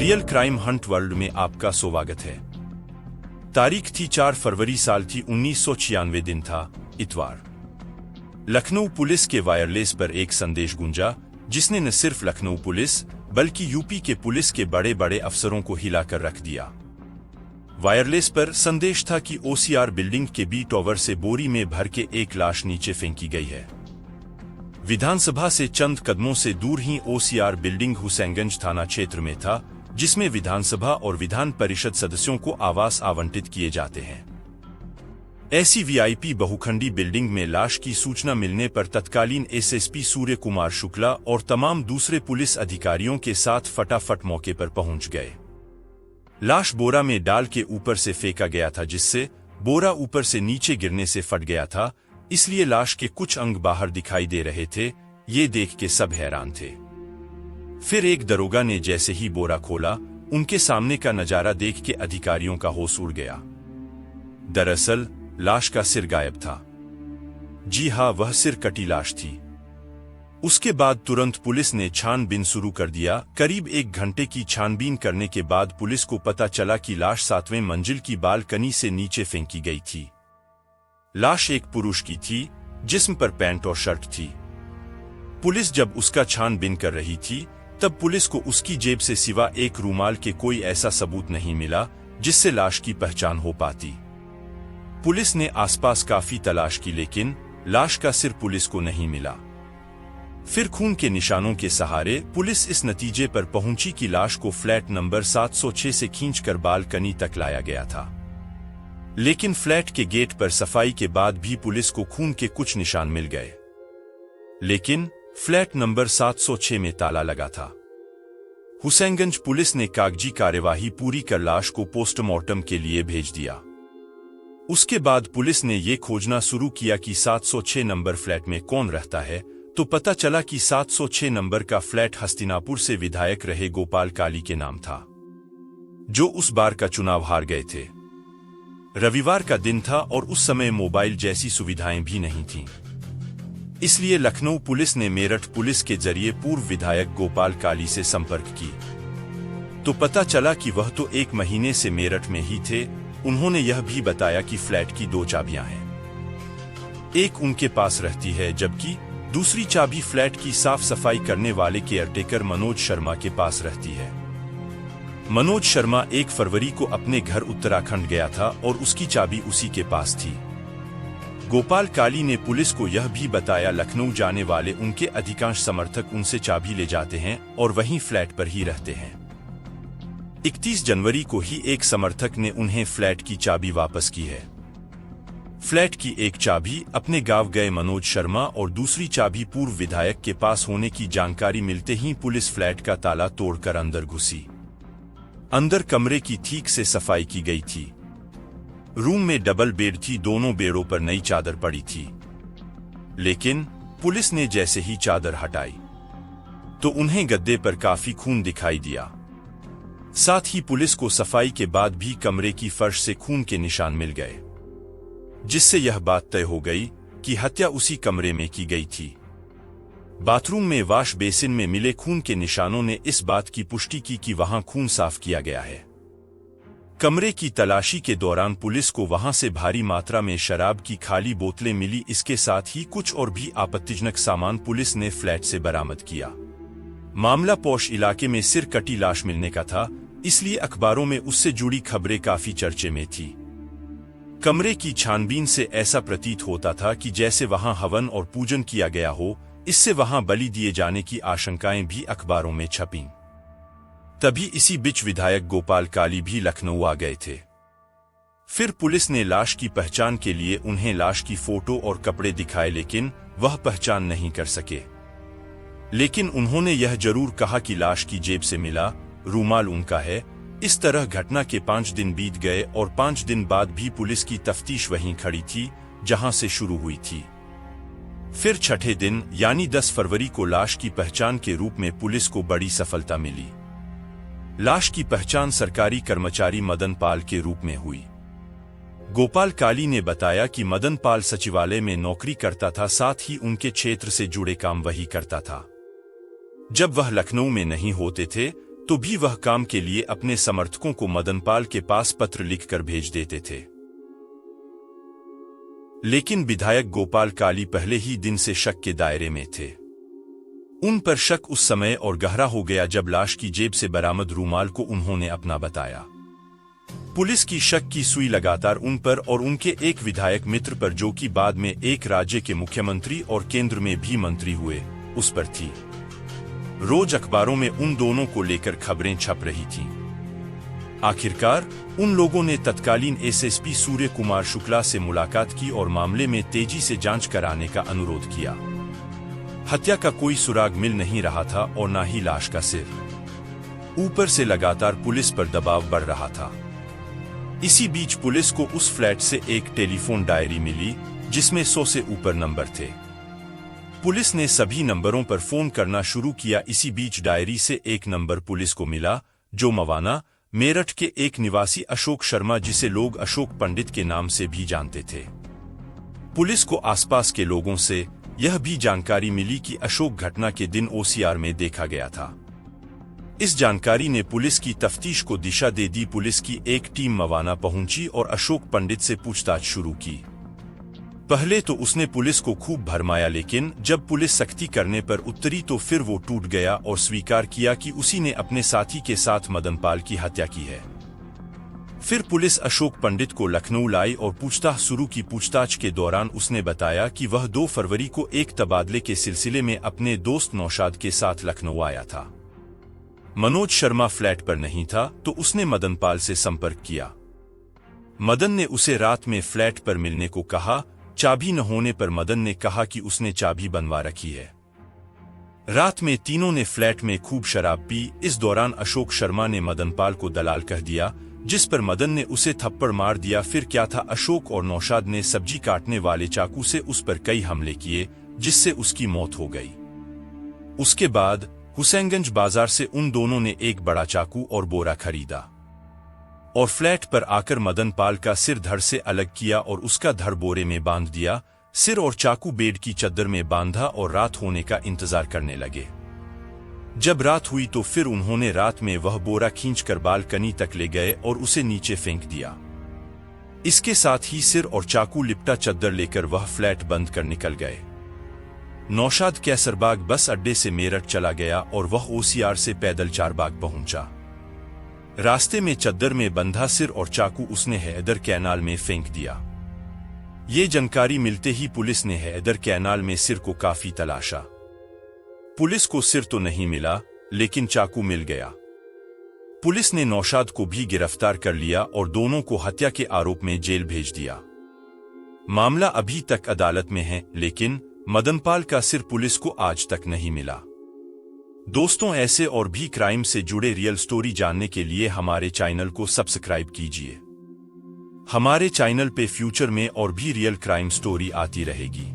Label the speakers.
Speaker 1: Real crime Hunt world में आपका स्वागत है। तारीख थी 4 फरवरी, साल थी 1996, दिन था इतवार। लखनऊ पुलिस के वायरलेस पर एक संदेश गूंजा जिसने न सिर्फ लखनऊ पुलिस बल्कि यूपी के पुलिस के बड़े बड़े अफसरों को हिलाकर रख दिया। वायरलेस पर संदेश था कि ओसीआर बिल्डिंग के बी टावर से बोरी में भर के एक लाश नीचे फेंकी गई है। विधानसभा से चंद कदमों से दूर ही ओसीआर बिल्डिंग हुसैनगंज थाना क्षेत्र में था, जिसमें विधानसभा और विधान परिषद सदस्यों को आवास आवंटित किए जाते हैं। ऐसी वीआईपी बहुखंडी बिल्डिंग में लाश की सूचना मिलने पर तत्कालीन एसएसपी सूर्य कुमार शुक्ला और तमाम दूसरे पुलिस अधिकारियों के साथ फटाफट मौके पर पहुंच गए। लाश बोरा में डाल के ऊपर से फेंका गया था, जिससे बोरा ऊपर से नीचे गिरने से फट गया था, इसलिए लाश के कुछ अंग बाहर दिखाई दे रहे थे। ये देख के सब हैरान थे। फिर एक दरोगा ने जैसे ही बोरा खोला, उनके सामने का नजारा देख के अधिकारियों का होश उड़ गया। दरअसल लाश का सिर गायब था। जी हाँ, वह सिर कटी लाश थी। उसके बाद तुरंत पुलिस ने छानबीन शुरू कर दिया। करीब 1 घंटे की छानबीन करने के बाद पुलिस को पता चला कि लाश 7वें मंजिल की बालकनी से नीचे फेंकी गई थी। लाश एक पुरुष की थी, जिस्म पर पैंट और शर्ट थी। पुलिस जब उसका छानबीन कर रही थी, तब पुलिस को उसकी जेब से सिवा एक रूमाल के कोई ऐसा सबूत नहीं मिला जिससे लाश की पहचान हो पाती। पुलिस ने आसपास काफी तलाश की, लेकिन लाश का सिर पुलिस को नहीं मिला। फिर खून के निशानों के सहारे पुलिस इस नतीजे पर पहुंची कि लाश को फ्लैट नंबर 706 से खींचकर बालकनी तक लाया गया था। लेकिन फ्लैट के गेट पर सफाई के बाद भी पुलिस को खून के कुछ निशान मिल गए, लेकिन फ्लैट नंबर 706 में ताला लगा था। हुसैनगंज पुलिस ने कागजी कार्यवाही पूरी कर लाश को पोस्टमार्टम के लिए भेज दिया। उसके बाद पुलिस ने यह खोजना शुरू किया कि 706 नंबर फ्लैट में कौन रहता है, तो पता चला कि 706 नंबर का फ्लैट हस्तिनापुर से विधायक रहे गोपाल काली के नाम था, जो उस बार का चुनाव हार गए थे। रविवार का दिन था और उस समय मोबाइल जैसी सुविधाएं भी नहीं थीं। इसलिए लखनऊ पुलिस ने मेरठ पुलिस के जरिए पूर्व विधायक गोपाल काली से संपर्क की, तो पता चला कि वह तो 1 महीने से मेरठ में ही थे। उन्होंने यह भी बताया कि फ्लैट की 2 चाबियां हैं, एक उनके पास रहती है, जबकि दूसरी चाबी फ्लैट की साफ सफाई करने वाले केयरटेकर मनोज शर्मा के पास रहती है। मनोज शर्मा 1 फरवरी को अपने घर उत्तराखंड गया था और उसकी चाबी उसी के पास थी। गोपाल काली ने पुलिस को यह भी बताया, लखनऊ जाने वाले उनके अधिकांश समर्थक उनसे चाबी ले जाते हैं और वहीं फ्लैट पर ही रहते हैं। 31 जनवरी को ही एक समर्थक ने उन्हें फ्लैट की चाबी वापस की है। फ्लैट की एक चाबी अपने गांव गए मनोज शर्मा और दूसरी चाबी पूर्व विधायक के पास होने की जानकारी मिलते ही पुलिस फ्लैट का ताला तोड़कर अंदर घुसी। अंदर कमरे की ठीक से सफाई की गई थी। रूम में डबल बेड थी, दोनों बेडों पर नई चादर पड़ी थी। लेकिन पुलिस ने जैसे ही चादर हटाई तो उन्हें गद्दे पर काफी खून दिखाई दिया। साथ ही पुलिस को सफाई के बाद भी कमरे की फर्श से खून के निशान मिल गए, जिससे यह बात तय हो गई कि हत्या उसी कमरे में की गई थी। बाथरूम में वॉश बेसिन में मिले खून के निशानों ने इस बात की पुष्टि की कि वहां खून साफ किया गया है। कमरे की तलाशी के दौरान पुलिस को वहां से भारी मात्रा में शराब की खाली बोतलें मिली। इसके साथ ही कुछ और भी आपत्तिजनक सामान पुलिस ने फ्लैट से बरामद किया। मामला पौष इलाके में सिर कटी लाश मिलने का था, इसलिए अखबारों में उससे जुड़ी खबरें काफी चर्चे में थी। कमरे की छानबीन से ऐसा प्रतीत होता था कि जैसे वहां हवन और पूजन किया गया हो। इससे वहां बलि दिए जाने की आशंकाएं भी अखबारों में छपीं। तभी इसी बीच विधायक गोपाल काली भी लखनऊ आ गए थे। फिर पुलिस ने लाश की पहचान के लिए उन्हें लाश की फोटो और कपड़े दिखाए, लेकिन वह पहचान नहीं कर सके। लेकिन उन्होंने यह जरूर कहा कि लाश की जेब से मिला रूमाल उनका है। इस तरह घटना के 5 दिन बीत गए और 5 दिन बाद भी पुलिस की तफ्तीश वहीं खड़ी थी जहां से शुरू हुई थी। फिर छठे दिन यानी 10 फरवरी को लाश की पहचान के रूप में पुलिस को बड़ी सफलता मिली। लाश की पहचान सरकारी कर्मचारी मदन पाल के रूप में हुई। गोपाल काली ने बताया कि मदन पाल सचिवालय में नौकरी करता था, साथ ही उनके क्षेत्र से जुड़े काम वही करता था। जब वह लखनऊ में नहीं होते थे तो भी वह काम के लिए अपने समर्थकों को मदनपाल के पास पत्र लिखकर भेज देते थे। लेकिन विधायक गोपाल काली पहले ही दिन से शक के दायरे में थे। उन पर शक उस समय और गहरा हो गया जब लाश की जेब से बरामद रूमाल को उन्होंने अपना बताया। पुलिस की शक की सुई लगातार उन पर और उनके एक विधायक मित्र पर, जो कि बाद में एक राज्य के मुख्यमंत्री और केंद्र में भी मंत्री हुए, उस पर थी। रोज अखबारों में उन दोनों को लेकर खबरें छप रही थीं। आखिरकार उन लोगों ने तत्कालीन एसएसपी सूर्य कुमार शुक्ला से मुलाकात की और मामले में तेजी से जांच कराने का अनुरोध किया। हत्या का कोई सुराग मिल नहीं रहा था और न ही लाश का सिर। ऊपर से लगातार पुलिस पर दबाव बढ़ रहा था। इसी बीच पुलिस को उस फ्लैट से एक टेलीफोन डायरी मिली जिसमें 100 से ऊपर नंबर थे। पुलिस ने सभी नंबरों पर फोन करना शुरू किया। इसी बीच डायरी से एक नंबर पुलिस को मिला जो मवाना, मेरठ के एक निवासी अशोक शर्मा, जिसे लोग अशोक पंडित के नाम से भी जानते थे। पुलिस को आसपास के लोगों से यह भी जानकारी मिली कि अशोक घटना के दिन ओसीआर में देखा गया था। इस जानकारी ने पुलिस की तफ्तीश को दिशा दे दी। पुलिस की एक टीम मवाना पहुंची और अशोक पंडित से पूछताछ शुरू की। पहले तो उसने पुलिस को खूब भरमाया, लेकिन जब पुलिस सख्ती करने पर उतरी तो फिर वो टूट गया और स्वीकार किया कि उसी ने अपने साथी के साथ मदनपाल की हत्या की है। फिर पुलिस अशोक पंडित को लखनऊ लाई और पूछताछ शुरू की। पूछताछ के दौरान उसने बताया कि वह 2 फरवरी को एक तबादले के सिलसिले में अपने दोस्त नौशाद के साथ लखनऊ आया था। मनोज शर्मा फ्लैट पर नहीं था तो उसने मदनपाल से संपर्क किया। मदन ने उसे रात में फ्लैट पर मिलने को कहा। चाबी न होने पर मदन ने कहा कि उसने चाबी बनवा रखी है। रात में तीनों ने फ्लैट में खूब शराब पी। इस दौरान अशोक शर्मा ने मदनपाल को दलाल कह दिया, जिस पर मदन ने उसे थप्पड़ मार दिया। फिर क्या था, अशोक और नौशाद ने सब्जी काटने वाले चाकू से उस पर कई हमले किए, जिससे उसकी मौत हो गई। उसके बाद हुसैनगंज बाजार से उन दोनों ने एक बड़ा चाकू और बोरा खरीदा और फ्लैट पर आकर मदनपाल का सिर धड़ से अलग किया और उसका धड़ बोरे में बांध दिया। सिर और चाकू बेड की चद्दर में बांधा और रात होने का इंतजार करने लगे। जब रात हुई तो फिर उन्होंने रात में वह बोरा खींचकर बालकनी तक ले गए और उसे नीचे फेंक दिया। इसके साथ ही सिर और चाकू लिपटा चद्दर लेकर वह फ्लैट बंद कर निकल गए। नौशाद कैसरबाग बस अड्डे से मेरठ चला गया और वह ओसीआर से पैदल चारबाग पहुंचा। रास्ते में चद्दर में बंधा सिर और चाकू उसने हैदर कैनाल में फेंक दिया। ये जानकारी मिलते ही पुलिस ने हैदर कैनाल में सिर को काफी तलाशा। पुलिस को सिर तो नहीं मिला, लेकिन चाकू मिल गया। पुलिस ने नौशाद को भी गिरफ्तार कर लिया और दोनों को हत्या के आरोप में जेल भेज दिया। मामला अभी तक अदालत में है, लेकिन मदनपाल का सिर पुलिस को आज तक नहीं मिला। दोस्तों, ऐसे और भी क्राइम से जुड़े रियल स्टोरी जानने के लिए हमारे चैनल को सब्सक्राइब कीजिए। हमारे चैनल पे फ्यूचर में और भी रियल क्राइम स्टोरी आती रहेगी।